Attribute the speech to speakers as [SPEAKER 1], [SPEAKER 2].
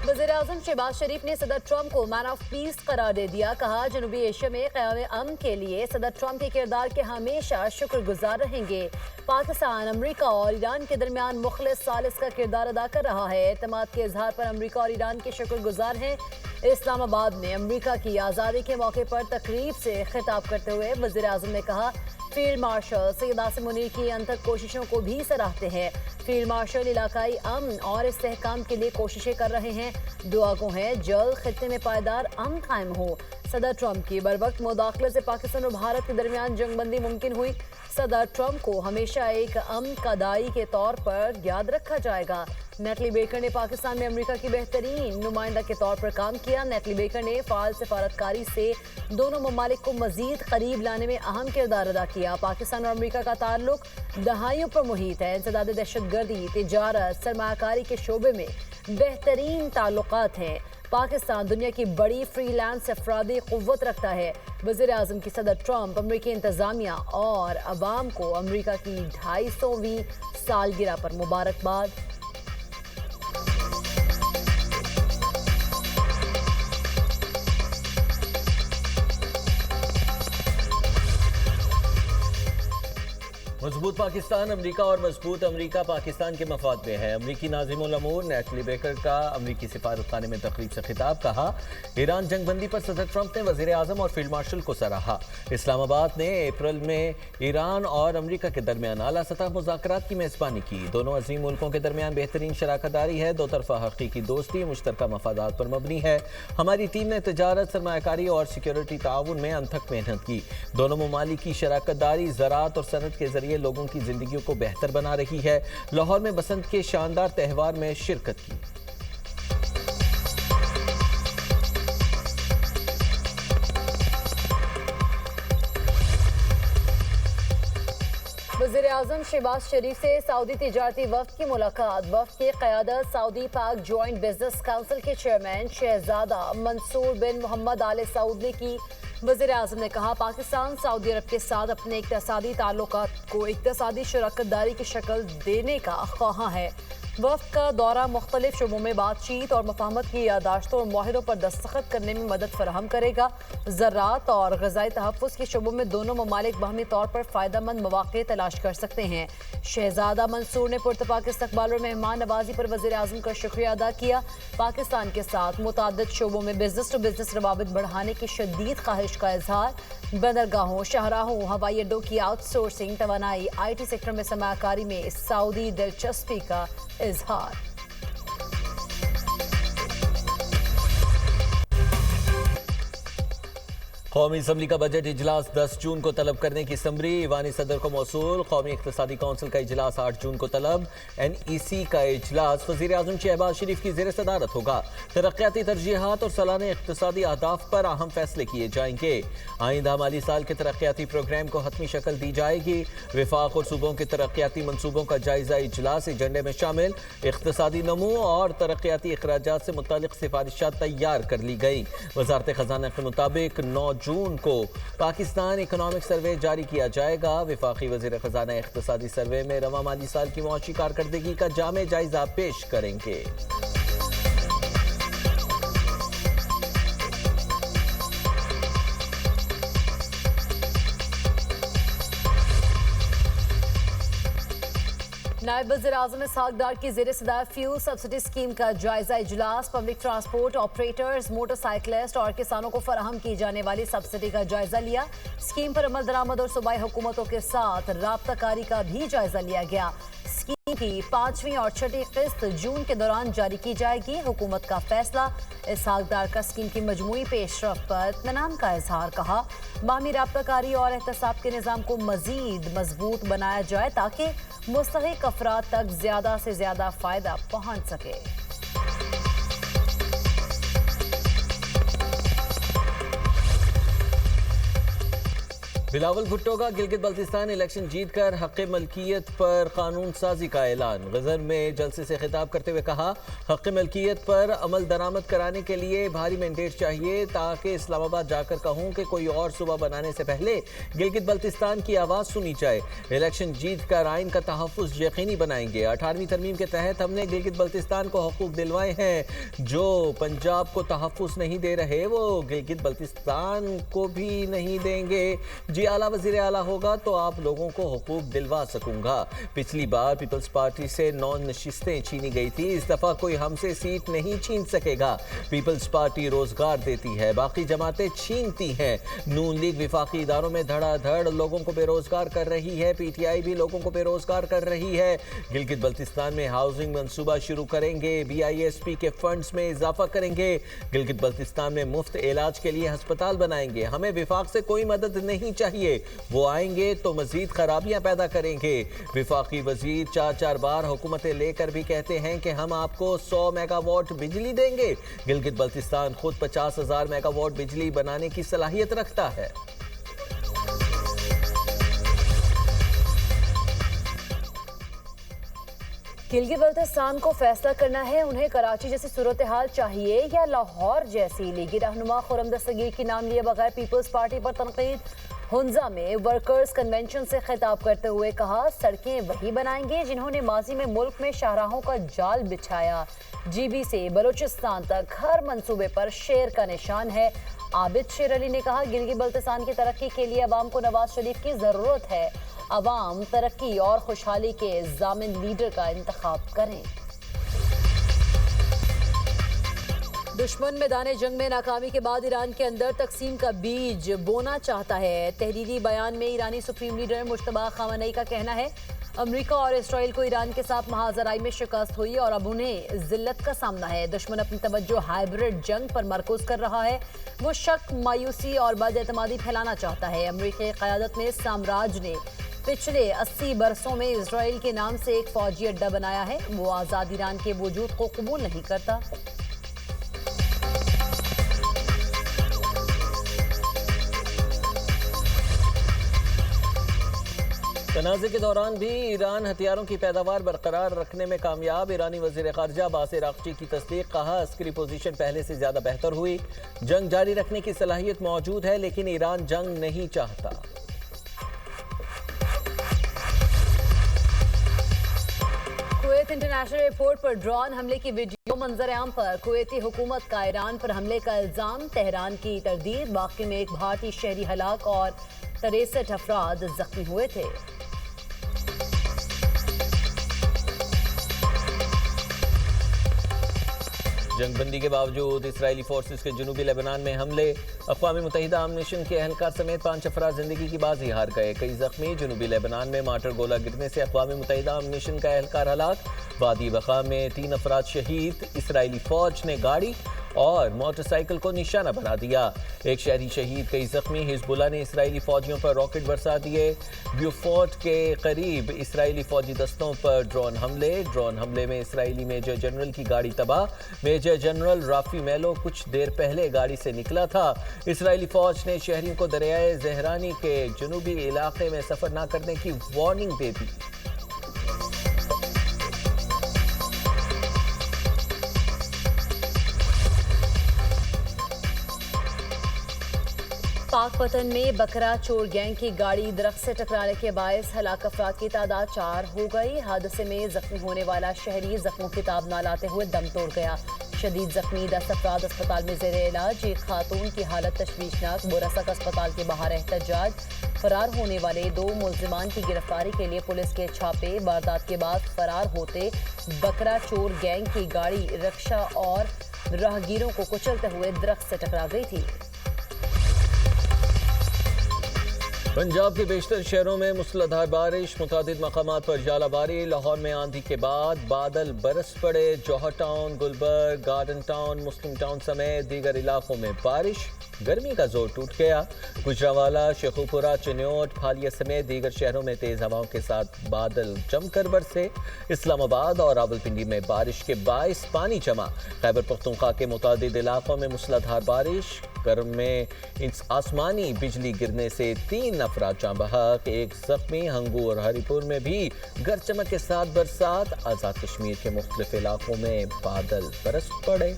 [SPEAKER 1] वज़ीर-ए-आज़म शहबाज शरीफ ने सदर ट्रंप को मैन ऑफ पीस करार दे दिया। कहा, जनूबी एशिया में क़याम अमन के लिए सदर ट्रंप के किरदार के हमेशा शुक्रगुजार रहेंगे। पाकिस्तान, अमरीका और ईरान के दरमियान मुखलिस सालिस का किरदार अदा कर रहा है। एतमाद के इजहार पर अमरीका और ईरान के शुक्रगुजार हैं। इस्लामाबाद में अमरीका की आज़ादी के मौके पर तकरीब से खिताब करते हुए वज़ीर-ए-आज़म ने कहा, फील्ड मार्शल सैयद आसिम मुनीर की अनथक कोशिशों को भी सराहते हैं। फील्ड मार्शल इलाकाई अमन और इस्तेहकाम के लिए कोशिशें कर रहे हैं। दुआ को है जल्द खित्ते में पायदार अमन कायम हो। सदर ट्रंप की बरवक्त मुदाखलत से पाकिस्तान और भारत के दरमियान जंगबंदी मुमकिन हुई। सदर ट्रंप को हमेशा एक अमन का दाई के तौर पर याद रखा जाएगा। नेटली बेकर ने पाकिस्तान में अमेरिका की बेहतरीन नुमाइंदा के तौर पर काम किया। नेटली बेकर ने फ़ाल सफारतकारी से दोनों ममालिक को मजीद करीब लाने में अहम किरदार अदा किया। पाकिस्तान और अमेरिका का ताल्लुक दहाइयों पर मुहित है। इंसदाद दहशतगर्दी, तिजारत, सरमायाकारी के शोबे में बेहतरीन ताल्लुकात हैं। पाकिस्तान दुनिया की बड़ी फ्रीलांस अफरादी क़ुव्वत रखता है। वज़ीर-ए-आज़म की सदर ट्रंप अमरीकी इंतज़ामिया और अवाम को अमरीका की 250वीं सालगिरह पर मुबारकबाद।
[SPEAKER 2] मजबूत पाकिस्तान अमरीका और मजबूत अमरीका पाकिस्तान के मफाद में है। अमरीकी नाज़िमुल अमूर नेटली बेकर का अमरीकी सिफारतखाने में तकरीब से खिताब। कहा, ईरान जंगबंदी पर सदर ट्रंप ने वज़ीर-ए-आज़म और फील्ड मार्शल को सराहा। इस्लामाबाद ने अप्रैल में ईरान और अमरीका के दरमियान आला सतह मुज़ाकरात की मेज़बानी की। दोनों अज़ीम मुल्कों के दरमियान बेहतरीन शराकतदारी है। दो तरफ़ा हक़ीक़ी दोस्ती मुश्तरका मफादात पर मबनी है। हमारी टीम ने तिजारत, सरमायाकारी और सिक्योरिटी ताउन में अनथक मेहनत की। दोनों ममालिक की शराकतदारी ज़राअत और सनत के जरिए लोगों की जिंदगियों को बेहतर बना रही है। लाहौर में बसंत के शानदार त्यौहार में शिरकत की।
[SPEAKER 1] वज़ीर-ए-आज़म शहबाज शरीफ से सऊदी तिजारती वफ़द की मुलाकात। वफ़द की क़यादत सऊदी पाक जॉइंट बिजनेस काउंसिल के चेयरमैन शहजादा मंसूर बिन मोहम्मद आल सऊद ने की। वज़ीर-ए-आज़म ने कहा, पाकिस्तान सऊदी अरब के साथ अपने इक़्तिसादी ताल्लुकात को इक़्तिसादी शराकतदारी की शक्ल देने का ख्वाहां है। वफ़द का दौरा मुख्तलिफ शोबों में बातचीत और मफाहमत की यादाश्तों और मुआहिदों पर दस्तखत करने में मदद फराहम करेगा। ज़राअत और ग़िज़ाई तहफ़्फ़ुज़ के शोबों में दोनों ममालिक बाहमी तौर पर फ़ायदेमंद मौक़े तलाश कर सकते हैं। शहजादा मंसूर ने पुरतपाक इस्तक़बाल और मेहमान नवाजी पर वज़ीर-ए-आज़म का शुक्रिया अदा किया। पाकिस्तान के साथ मुतअद्दिद शोबों में बिज़नेस टू बिज़नेस रवाबित बढ़ाने की शदीद ख्वाहिश का इज़हार। बंदरगाहों, शाहराहों, हवाई अड्डों की आउटसोर्सिंग, तवानाई, IT सेक्टर में सरमायाकारी में सऊदी दिलचस्पी का इज़हार।
[SPEAKER 2] कौमी असम्बली का बजट इजलास 10 जून को तलब करने की समरी ईवानी सदर को मौसूल। कौमी इक़्तिसादी कौंसिल का इजलास 8 जून को तलब। NEC का इजलास वज़ीर-ए-आज़म शहबाज शरीफ की ज़ेर सदारत होगा। तरक्याती तरजीहात और सालाना इक़्तिसादी अहदाफ पर अहम फैसले किए जाएंगे। आइंदा माली साल के तरक्याती प्रोग्राम को हतमी शक्ल दी जाएगी। विफाक और सूबों के तरक्याती मनसूबों का जायजा इजलास एजेंडे में शामिल। इक़्तिसादी नमू और तरक्याती अखराजात से मुतालिक सिफारिशात तैयार कर ली गई। वज़ारत ख़ज़ाना के मुताबिक 9 जून को पाकिस्तान इकोनॉमिक सर्वे जारी किया जाएगा। वफाकी वज़ीर ख़ज़ाना इक़्तिसादी सर्वे में रवा माली साल की मुआशी कारकर्दगी का जामे जायजा पेश करेंगे।
[SPEAKER 1] नायब वज़ीर-ए-आज़म इसहाक़ डार की ज़ेर सदारत फ्यूल सब्सिडी स्कीम का जायजा इजलास। पब्लिक ट्रांसपोर्ट ऑपरेटर्स, मोटरसाइकिलिस्ट और किसानों को फराहम की जाने वाली सब्सिडी का जायजा लिया। स्कीम पर अमल दरामद और सूबाई हुकूमतों के साथ राब्ताकारी का भी जायजा लिया गया। स्कीम की 5वीं और 6ठी किस्त जून के दौरान जारी की जाएगी। हुकूमत का फैसला। इसहाक़ डार का स्कीम की मजमूई पेशरफ पर इत्मीनान का इजहार। कहा, बाहमी राब्ताकारी और एहतसाब के निज़ाम को मज़ीद मजबूत बनाया जाए ताकि मुस्तहिक अफराद तक ज़्यादा से ज़्यादा फ़ायदा पहुँच सके।
[SPEAKER 2] بلاول بھٹو کا گلگت بلتستان الیکشن جیت کر حق ملکیت پر قانون سازی کا اعلان۔ غزر میں جلسے سے خطاب کرتے ہوئے کہا، حق ملکیت پر عمل درآمد کرانے کے لیے بھاری مینڈیٹ چاہیے تاکہ اسلام آباد جا کر کہوں کہ کوئی اور صوبہ بنانے سے پہلے گلگت بلتستان کی آواز سنی جائے۔ الیکشن جیت کر آئین کا تحفظ یقینی بنائیں گے۔ 18ویں ترمیم کے تحت ہم نے گلگت بلتستان کو حقوق دلوائے ہیں۔ جو پنجاب کو تحفظ نہیں دے رہے وہ گلگت بلتستان کو بھی نہیں دیں گے۔ جی اعلیٰ وزیر اعلیٰ ہوگا تو آپ لوگوں کو حقوق دلوا سکوں گا۔ پچھلی بار پیپلز پارٹی سے 9 نشستیں چھینی گئی تھی، اس دفعہ کوئی ہم سے سیٹ نہیں چھین سکے گا۔ پیپلز پارٹی روزگار دیتی ہے، باقی جماعتیں چھینتی ہیں۔ نون لیگ وفاقی اداروں میں دھڑا دھڑ لوگوں کو بے روزگار کر رہی ہے، پی ٹی آئی بھی لوگوں کو بے روزگار کر رہی ہے۔ گلگت بلتستان میں ہاؤسنگ منصوبہ شروع کریں گے، بی آئی ایس پی کے فنڈز میں اضافہ کریں گے۔ گلگت بلتستان میں مفت علاج کے لیے ہسپتال بنائیں گے۔ ہمیں وفاق سے کوئی مدد نہیں چاہیے، وہ آئیں گے تو مزید خرابیاں پیدا کریں گے۔ وفاقی وزیر 4 بار حکومتیں لے کر بھی کہتے ہیں کہ ہم آپ کو 100 میگا واٹ بجلی دیں گے۔ گلگت بلتستان خود 50,000 میگا واٹ بجلی بنانے کی صلاحیت رکھتا ہے۔
[SPEAKER 1] گلگت بلتستان کو فیصلہ کرنا ہے، انہیں کراچی جیسی صورتحال چاہیے یا لاہور جیسی۔ لیگی رہنما خرم دستگیر کی نام لیے بغیر پیپلز پارٹی پر تنقید۔ ہنزا میں ورکرز کنونشن سے خطاب کرتے ہوئے کہا، سڑکیں وہی بنائیں گے جنہوں نے ماضی میں ملک میں شاہراہوں کا جال بچھایا۔ جی بی سے بلوچستان تک ہر منصوبے پر شیر کا نشان ہے۔ عابد شیر علی نے کہا، گلگت بلتستان کی ترقی کے لیے عوام کو نواز شریف کی ضرورت ہے۔ عوام ترقی اور خوشحالی کے ضامن لیڈر کا انتخاب کریں۔ دشمن میدان جنگ میں ناکامی کے بعد ایران کے اندر تقسیم کا بیج بونا چاہتا ہے۔ تحریری بیان میں ایرانی سپریم لیڈر مجتبی خامنئی کا کہنا ہے، امریکہ اور اسرائیل کو ایران کے ساتھ محاذ آرائی میں شکست ہوئی اور اب انہیں ذلت کا سامنا ہے۔ دشمن اپنی توجہ ہائبرڈ جنگ پر مرکوز کر رہا ہے۔ وہ شک، مایوسی اور بد اعتمادی پھیلانا چاہتا ہے۔ امریکی قیادت میں سامراج نے پچھلے 80 برسوں میں اسرائیل کے نام سے ایک فوجی اڈہ بنایا ہے۔ وہ آزاد ایران کے وجود کو قبول نہیں کرتا۔
[SPEAKER 2] تنازع کے دوران بھی ایران ہتھیاروں کی پیداوار برقرار رکھنے میں کامیاب۔ ایرانی وزیر خارجہ عباس عراقچی کی تصدیق، کہا عسکری پوزیشن پہلے سے زیادہ بہتر ہوئی۔ جنگ جاری رکھنے کی صلاحیت موجود ہے لیکن ایران جنگ نہیں چاہتا۔
[SPEAKER 1] کویت انٹرنیشنل ایئرپورٹ پر ڈرون حملے کی ویڈیو منظر عام پر۔ کویتی حکومت کا ایران پر حملے کا الزام، تہران کی تردید۔ واقعے میں ایک بھارتی شہری ہلاک اور 63 افراد زخمی ہوئے تھے۔
[SPEAKER 2] جنگ بندی کے باوجود اسرائیلی فورسز کے جنوبی لیبنان میں حملے۔ اقوام متحدہ آمنیشن کے اہلکار سمیت 5 افراد زندگی کی بازی ہار گئے، کئی زخمی۔ جنوبی لیبنان میں مارٹر گولہ گرنے سے اقوام متحدہ آمنیشن کا اہلکار ہلاک۔ وادی بقا میں 3 افراد شہید۔ اسرائیلی فوج نے گاڑی اور موٹر سائیکل کو نشانہ بنا دیا، ایک شہری شہید، کئی زخمی۔ حزب اللہ نے اسرائیلی فوجیوں پر راکٹ برسا دیے۔ بیوفورٹ کے قریب اسرائیلی فوجی دستوں پر ڈرون حملے میں اسرائیلی میجر جنرل کی گاڑی تباہ۔ میجر جنرل رافی میلو کچھ دیر پہلے گاڑی سے نکلا تھا۔ اسرائیلی فوج نے شہریوں کو دریائے زہرانی کے جنوبی علاقے میں سفر نہ کرنے کی وارننگ دے دی۔
[SPEAKER 1] پاک پتن میں بکرا چور گینگ کی گاڑی درخت سے ٹکرانے کے باعث ہلاک افراد کی تعداد 4 ہو گئی۔ حادثے میں زخمی ہونے والا شہری زخموں کی تاب نہ لاتے ہوئے دم توڑ گیا۔ شدید زخمی 10 افراد اسپتال میں زیر علاج۔ ایک خاتون کی حالت تشویشناک، بورسک اسپتال کے باہر احتجاج۔ فرار ہونے والے 2 ملزمان کی گرفتاری کے لیے پولیس کے چھاپے۔ واردات کے بعد فرار ہوتے بکرا چور گینگ کی گاڑی رکشہ اور راہگیروں کو کچلتے ہوئے درخت سے ٹکرا گئی تھی۔
[SPEAKER 2] پنجاب کے بیشتر شہروں میں موسلادھار بارش، متعدد مقامات پر ژالہ باری۔ لاہور میں آندھی کے بعد بادل برس پڑے۔ جوہر ٹاؤن، گلبرگ، گارڈن ٹاؤن، مسلم ٹاؤن سمیت دیگر علاقوں میں بارش۔ گرمی کا زور ٹوٹ گیا۔ گجرانوالہ، شیخوپورہ، چنیوٹ، پھالیا سمیت دیگر شہروں میں تیز ہواؤں کے ساتھ بادل جم کر برسے۔ اسلام آباد اور راولپنڈی میں بارش کے باعث پانی جمع۔ خیبر پختونخوا کے متعدد علاقوں میں موسلادھار بارش۔ करम में आसमानी बिजली गिरने से 3 अफराद जाँ बहक, 1 जख्मी। हंगू और हरिपुर में भी गरज चमक के साथ बरसात। आज़ाद कश्मीर के मुख्तलिफ इलाकों में बादल बरस पड़े।